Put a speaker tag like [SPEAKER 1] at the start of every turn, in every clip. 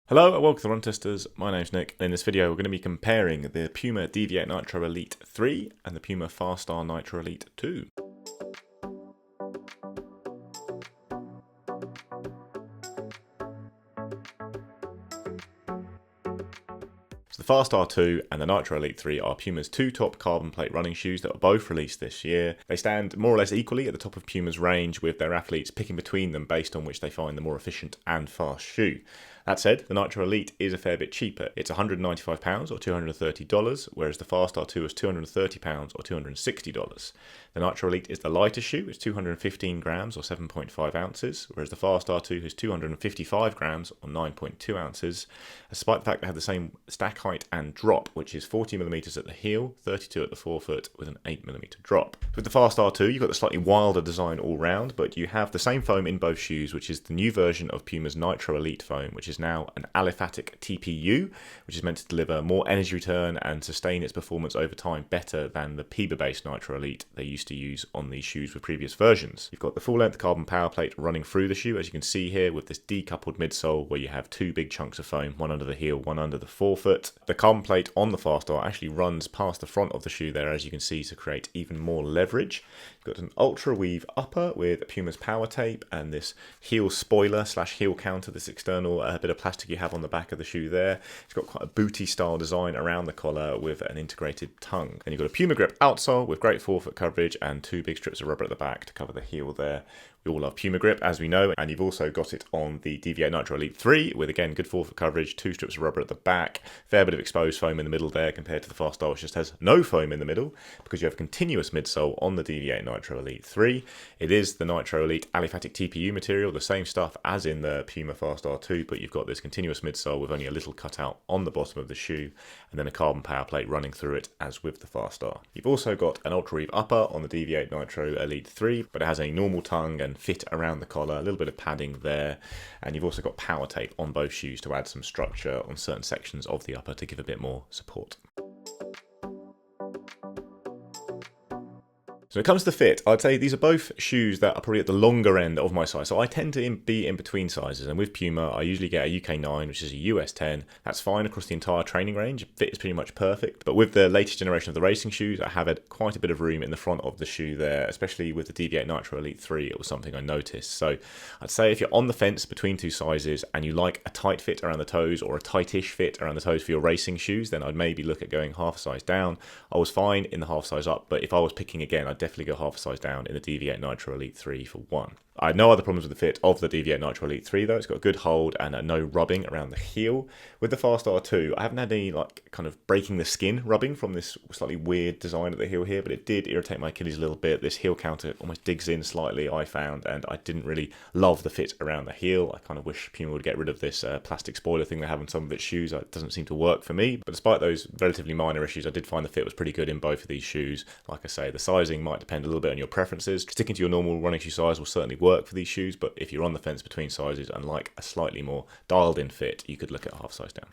[SPEAKER 1] Hello and welcome to the Run Testers. My name's Nick, and in this video we're going to be comparing the Puma Deviate Nitro Elite 3 and the Puma Fast-R Nitro Elite 2. The Fast-R 2 and the Nitro Elite 3 are Puma's two top carbon plate running shoes that were both released this year. They stand more or less equally at the top of Puma's range, with their athletes picking between them based on which they find the more efficient and fast shoe. That said, the Nitro Elite is a fair bit cheaper. It's £195 or $230, whereas the Fast-R 2 is £230 or $260. The Nitro Elite is the lighter shoe, it's 215 grams or 7.5 ounces, whereas the Fast-R 2 is 255 grams or 9.2 ounces, despite the fact they have the same stack height and drop, which is 40mm at the heel, 32 at the forefoot with an 8mm drop. With the Fast-R 2, you've got the slightly wilder design all round, but you have the same foam in both shoes, which is the new version of Puma's Nitro Elite foam, which is now an aliphatic TPU, which is meant to deliver more energy return and sustain its performance over time better than the PIBA-based Nitro Elite they used to use on these shoes with previous versions. You've got the full-length carbon power plate running through the shoe, as you can see here, with this decoupled midsole where you have two big chunks of foam, one under the heel, one under the forefoot. The carbon plate on the Fast-R actually runs past the front of the shoe there, as you can see, to create even more leverage. You've got an ultra weave upper with Puma's power tape and this heel spoiler slash heel counter, this external bit of plastic you have on the back of the shoe there. It's got quite a booty style design around the collar with an integrated tongue. And you've got a Puma grip outsole with great forefoot coverage and two big strips of rubber at the back to cover the heel there. We all love Puma grip, as we know, and you've also got it on the Deviate Nitro Elite 3 with, again, good forefoot coverage, two strips of rubber at the back, fair bit of exposed foam in the middle there compared to the Fast-R, which just has no foam in the middle because you have a continuous midsole on the Deviate Nitro Elite 3. It is the Nitro Elite aliphatic TPU material, the same stuff as in the Puma Fast-R 2, but you've got this continuous midsole with only a little cutout on the bottom of the shoe and then a carbon power plate running through it as with the Fast-R. You've also got an ultra weave upper on the Deviate Nitro Elite 3, but it has a normal tongue and fit around the collar, a little bit of padding there, and you've also got power tape on both shoes to add some structure on certain sections of the upper to give a bit more support. So when it comes to fit, I'd say these are both shoes that are probably at the longer end of my size. So I tend to be in between sizes, and with Puma, I usually get a UK 9, which is a US 10. That's fine across the entire training range. Fit is pretty much perfect. But with the latest generation of the racing shoes, I have had quite a bit of room in the front of the shoe there, especially with the Deviate Nitro Elite 3. It was something I noticed. So I'd say if you're on the fence between two sizes and you like a tight fit around the toes or a tightish fit around the toes for your racing shoes, then I'd maybe look at going half a size down. I was fine in the half size up, but if I was picking again, I'd definitely go half a size down in the Deviate Nitro Elite 3 for one. I had no other problems with the fit of the Deviate Nitro Elite 3 though. It's got a good hold and no rubbing around the heel. With the Fast-R 2, I haven't had any kind of breaking the skin rubbing from this slightly weird design at the heel here, but it did irritate my Achilles a little bit. This heel counter almost digs in slightly, I found, and I didn't really love the fit around the heel. I kind of wish Puma would get rid of this plastic spoiler thing they have on some of its shoes. It doesn't seem to work for me, but despite those relatively minor issues, I did find the fit was pretty good in both of these shoes. Like I say, the sizing might depend a little bit on your preferences. Sticking to your normal running shoe size will certainly work for these shoes, but if you're on the fence between sizes and like a slightly more dialed in fit, you could look at half size down.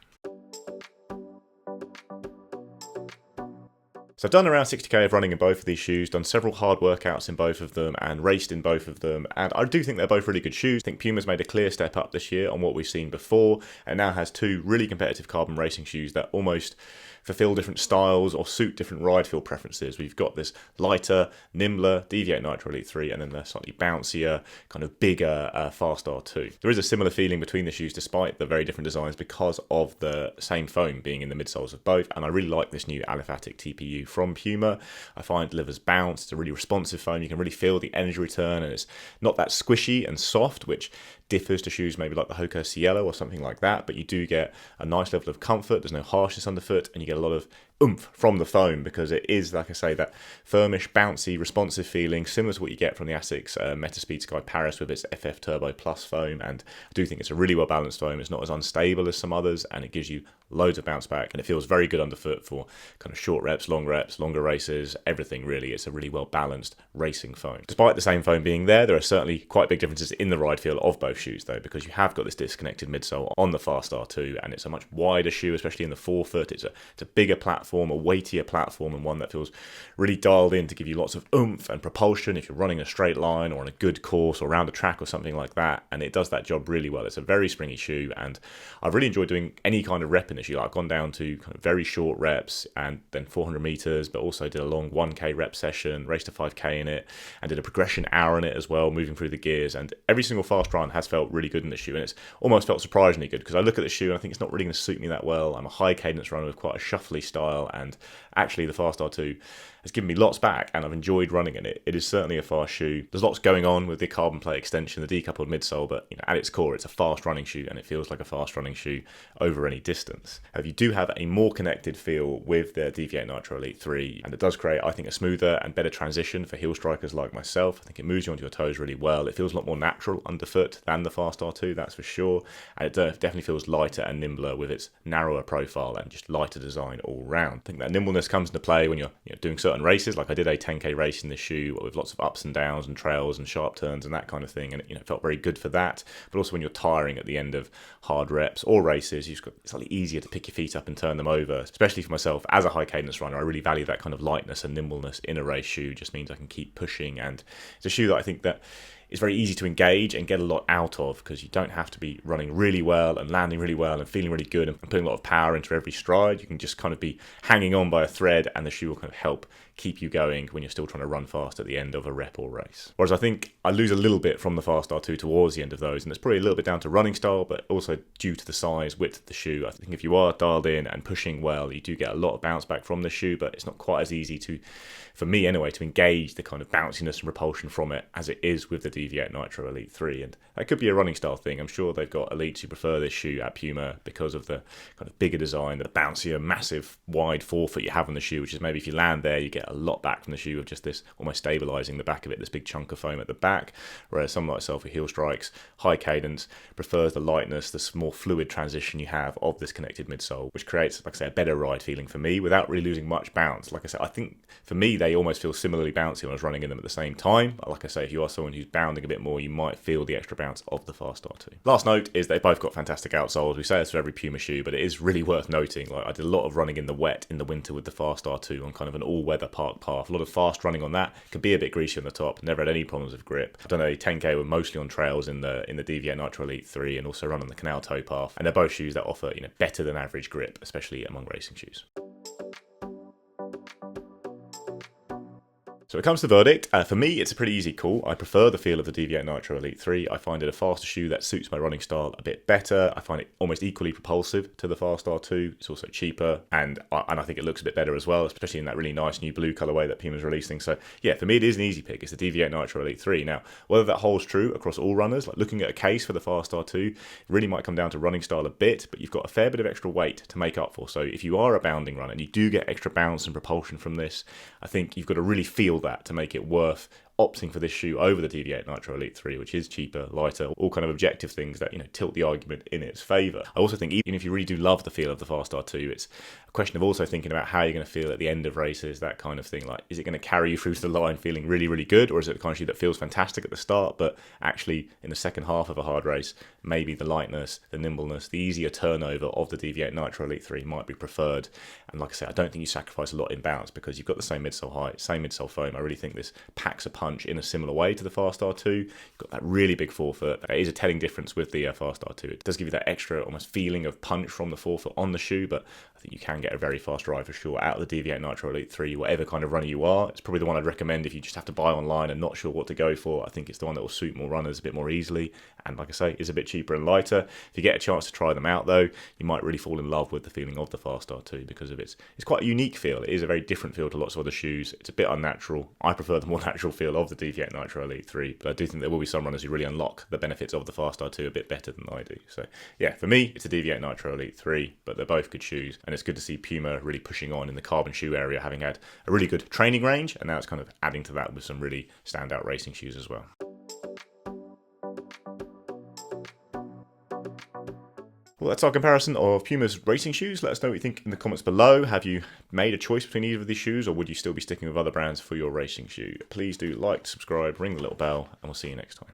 [SPEAKER 1] So I've done around 60k of running in both of these shoes, done several hard workouts in both of them and raced in both of them, and I do think they're both really good shoes. I think Puma's made a clear step up this year on what we've seen before, and now has two really competitive carbon racing shoes that almost fulfill different styles or suit different ride feel preferences. We've got this lighter, nimbler Deviate Nitro Elite 3 and then the slightly bouncier, kind of bigger Fast-R 2. There is a similar feeling between the shoes despite the very different designs because of the same foam being in the midsoles of both, and I really like this new aliphatic TPU from Puma. I find it delivers bounce. It's a really responsive foam. You can really feel the energy return, and it's not that squishy and soft, which differs to shoes maybe like the Hoka Cielo or something like that, but you do get a nice level of comfort. There's no harshness underfoot, and you get a lot of oomph from the foam because it is, like I say, that firmish, bouncy, responsive feeling, similar to what you get from the Asics Metaspeed Sky Paris with its FF Turbo Plus foam. And I do think it's a really well balanced foam. It's not as unstable as some others, and it gives you loads of bounce back, and it feels very good underfoot for kind of short reps, longer races, everything really. It's a really well balanced racing foam. Despite the same foam being there are certainly quite big differences in the ride feel of both shoes though, because you have got this disconnected midsole on the Fast-R 2, and it's a much wider shoe, especially in the forefoot. It's a bigger platform platform, a weightier platform, and one that feels really dialed in to give you lots of oomph and propulsion if you're running a straight line or on a good course or around a track or something like that, and it does that job really well. It's a very springy shoe, and I've really enjoyed doing any kind of rep in the shoe. I've gone down to kind of very short reps and then 400 meters, but also did a long 1k rep session, raced a 5k in it, and did a progression hour in it as well, moving through the gears. And every single fast run has felt really good in the shoe, and it's almost felt surprisingly good, because I look at the shoe and I think it's not really going to suit me that well. I'm a high cadence runner with quite a shuffly style, and actually the Fast-R 2 has given me lots back, and I've enjoyed running in it. It is certainly a fast shoe. There's lots going on with the carbon plate extension, the decoupled midsole, but at its core, it's a fast running shoe, and it feels like a fast running shoe over any distance. You do have a more connected feel with the Deviate Nitro Elite 3, and it does create, I think, a smoother and better transition for heel strikers like myself. I think it moves you onto your toes really well. It feels a lot more natural underfoot than the Fast-R 2, that's for sure, and it definitely feels lighter and nimbler with its narrower profile and just lighter design all round. I think that nimbleness comes into play when you're doing certain races. Like I did a 10k race in this shoe with lots of ups and downs and trails and sharp turns and that kind of thing, and it felt very good for that. But also when you're tiring at the end of hard reps or races, it's slightly easier to pick your feet up and turn them over. Especially for myself as a high cadence runner, I really value that kind of lightness and nimbleness in a race shoe. It just means I can keep pushing, and it's a shoe that I think that it's very easy to engage and get a lot out of, because you don't have to be running really well and landing really well and feeling really good and putting a lot of power into every stride. You can just kind of be hanging on by a thread, and the shoe will kind of help keep you going when you're still trying to run fast at the end of a rep or race. Whereas I think I lose a little bit from the Fast-R 2 towards the end of those, and it's probably a little bit down to running style, but also due to the size, width of the shoe. I think if you are dialed in and pushing well, you do get a lot of bounce back from the shoe, but it's not quite as easy to, for me anyway, to engage the kind of bounciness and repulsion from it as it is with the Deviate Nitro Elite 3. And that could be a running style thing. I'm sure they've got elites who prefer this shoe at Puma because of the kind of bigger design, the bouncier, massive, wide forefoot you have on the shoe, which is maybe if you land there, you get a lot back from the shoe of just this almost stabilizing the back of it, this big chunk of foam at the back. Whereas someone like myself with heel strikes, high cadence, prefers the lightness, this more fluid transition you have of this connected midsole, which creates, like I say, a better ride feeling for me without really losing much bounce. Like I said, I think for me, they almost feel similarly bouncy when I was running in them at the same time. Like I say, if you are someone who's bounding a bit more, you might feel the extra bounce of the Fast-R 2. Last note is they both got fantastic outsoles. We say this for every Puma shoe, but it is really worth noting. Like I did a lot of running in the wet in the winter with the Fast-R 2 on kind of an all-weather park path. A lot of fast running on that. Can be a bit greasy on the top. Never had any problems with grip. I've done a 10k with mostly on trails in the Deviate Nitro Elite 3, and also run on the canal toe path. And they're both shoes that offer better than average grip, especially among racing shoes. So when it comes to the verdict, for me, it's a pretty easy call. I prefer the feel of the Deviate Nitro Elite 3. I find it a faster shoe that suits my running style a bit better. I find it almost equally propulsive to the Fast-R 2. It's also cheaper, and I think it looks a bit better as well, especially in that really nice new blue colorway that Puma's releasing. So yeah, for me, it is an easy pick. It's the Deviate Nitro Elite 3. Now, whether that holds true across all runners, like looking at a case for the Fast-R 2, it really might come down to running style a bit, but you've got a fair bit of extra weight to make up for. So if you are a bounding runner and you do get extra bounce and propulsion from this, I think you've got to really feel that to make it worth opting for this shoe over the Deviate Nitro Elite 3, which is cheaper, lighter, all kind of objective things that tilt the argument in its favour. I also think even if you really do love the feel of the Fast-R 2, it's a question of also thinking about how you're going to feel at the end of races, that kind of thing. Like, is it going to carry you through to the line feeling really, really good, or is it the kind of shoe that feels fantastic at the start, but actually in the second half of a hard race, maybe the lightness, the nimbleness, the easier turnover of the Deviate Nitro Elite 3 might be preferred. And like I said, I don't think you sacrifice a lot in bounce because you've got the same midsole height, same midsole foam. I really think this packs a punch in a similar way to the Fast-R 2. You've got that really big forefoot. That is a telling difference with the Fast-R 2. It does give you that extra almost feeling of punch from the forefoot on the shoe, but I think you can get a very fast ride for sure out of the Deviate Nitro Elite 3, whatever kind of runner you are. It's probably the one I'd recommend if you just have to buy online and not sure what to go for. I think it's the one that will suit more runners a bit more easily, and like I say, is a bit cheaper and lighter. If you get a chance to try them out though, you might really fall in love with the feeling of the Fast-R 2 because of it's quite a unique feel. It is a very different feel to lots of other shoes. It's a bit unnatural. I prefer the more natural feel of the Deviate Nitro Elite 3, but I do think there will be some runners who really unlock the benefits of the Fast-R 2 a bit better than I do. So yeah, for me, it's a Deviate Nitro Elite 3, but they're both good shoes, and it's good to see Puma really pushing on in the carbon shoe area, having had a really good training range, and now it's kind of adding to that with some really standout racing shoes as well. Well, that's our comparison of Puma's racing shoes. Let us know what you think in the comments below. Have you made a choice between either of these shoes, or would you still be sticking with other brands for your racing shoe? Please do like, subscribe, ring the little bell, and we'll see you next time.